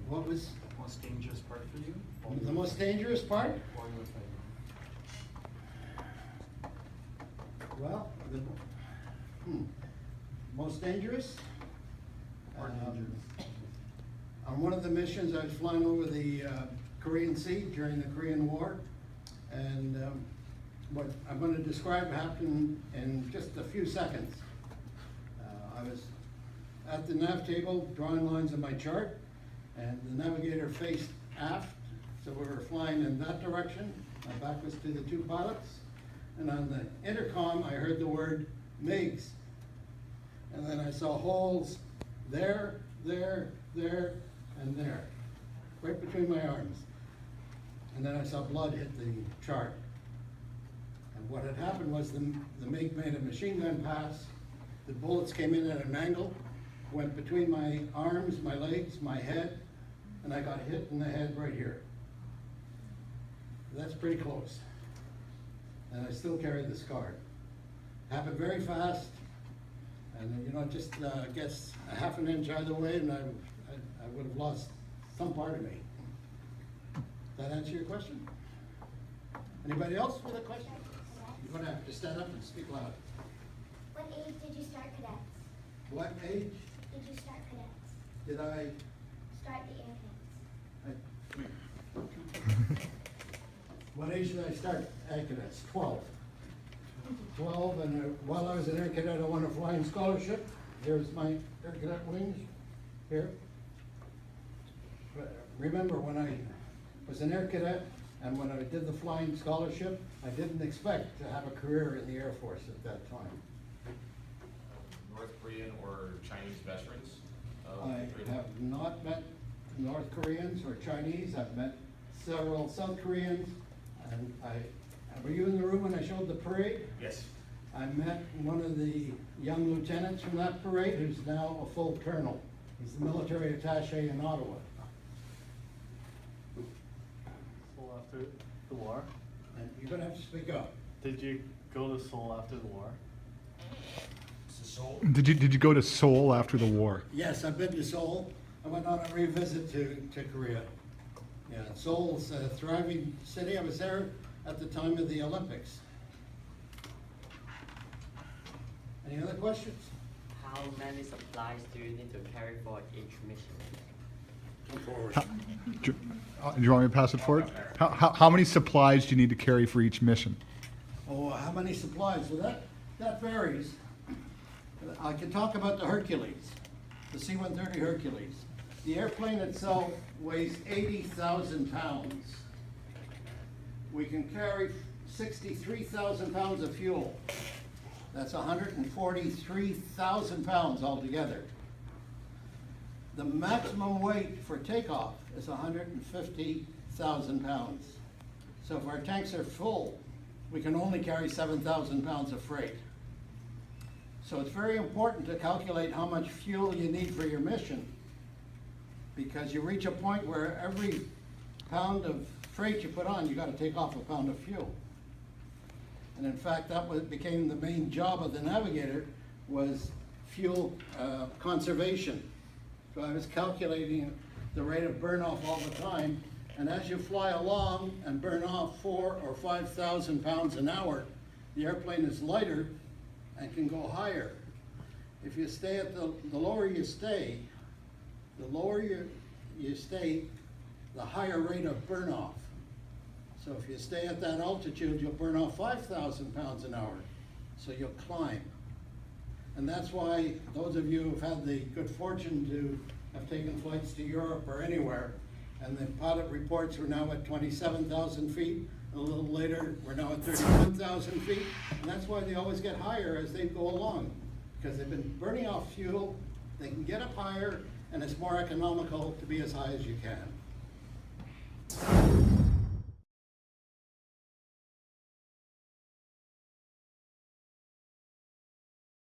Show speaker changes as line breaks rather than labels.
What was
Most dangerous part for you?
the most dangerous part?
While you were fighting.
Well, most dangerous?
Or dangerous.
On one of the missions, I was flying over the Korean Sea during the Korean War, and what I'm going to describe happened in just a few seconds. I was at the nav table drawing lines on my chart, and the navigator faced aft, so we were flying in that direction. My back was to the two pilots, and on the intercom, I heard the word MiGs, and then I saw holes there, there, there, and there, right between my arms. And then I saw blood hit the chart. And what had happened was the MiG made a machine gun pass. The bullets came in at an angle, went between my arms, my legs, my head, and I got hit in the head right here. That's pretty close. And I still carry the scar. Happened very fast, and you know, just gets a half an inch either way, and I would have lost some part of me. That answer your question? Anybody else with a question? You're gonna have to stand up and speak loud.
What age did you start cadets?
What age
Did you start cadets?
did I?
Start the air cadets?
What age did I start Air Cadets? 12. 12, and while I was an Air Cadet, I won a flying scholarship. Here's my Air Cadet wings, here. But remember, when I was an Air Cadet, and when I did the flying scholarship, I didn't expect to have a career in the Air Force at that time.
North Korean or Chinese veterans?
I have not met North Koreans or Chinese. I've met several South Koreans, and were you in the room when I showed the parade?
Yes.
I met one of the young lieutenants from that parade who's now a full colonel. He's the military attaché in Ottawa.
Seoul after the war?
And you're gonna have to speak up.
Did you go to Seoul after the war?
Seoul?
Did you go to Seoul after the war?
Yes, I've been to Seoul. I went on a revisit to Korea. Yeah, Seoul's a thriving city. I was there at the time of the Olympics. Any other questions?
How many supplies do you need to carry for each mission?
Come forward.
Do you want me to pass it forward? How many supplies do you need to carry for each mission?
Oh, how many supplies? Well, that varies. I can talk about the Hercules, the C-130 Hercules. The airplane itself weighs 80,000 pounds. We can carry 63,000 pounds of fuel. That's 143,000 pounds altogether. The maximum weight for takeoff is 150,000 pounds. So if our tanks are full, we can only carry 7,000 pounds of freight. So it's very important to calculate how much fuel you need for your mission, because you reach a point where every pound of freight you put on, you gotta take off a pound of fuel. And in fact, became the main job of the navigator, was fuel conservation. So I was calculating the rate of burn off all the time, and as you fly along and burn off 4,000 or 5,000 pounds an hour, the airplane is lighter and can go higher. If you stay at the lower you stay, the higher rate of burn off. So if you stay at that altitude, you'll burn off 5,000 pounds an hour. So you'll climb. And that's why those of you who've had the good fortune to have taken flights to Europe or anywhere, and the pilot reports we're now at 27,000 feet, a little later we're now at 31,000 feet, and that's why they always get higher as they go along, because they've been burning off fuel, they can get up higher, and it's more economical to be as high as you can.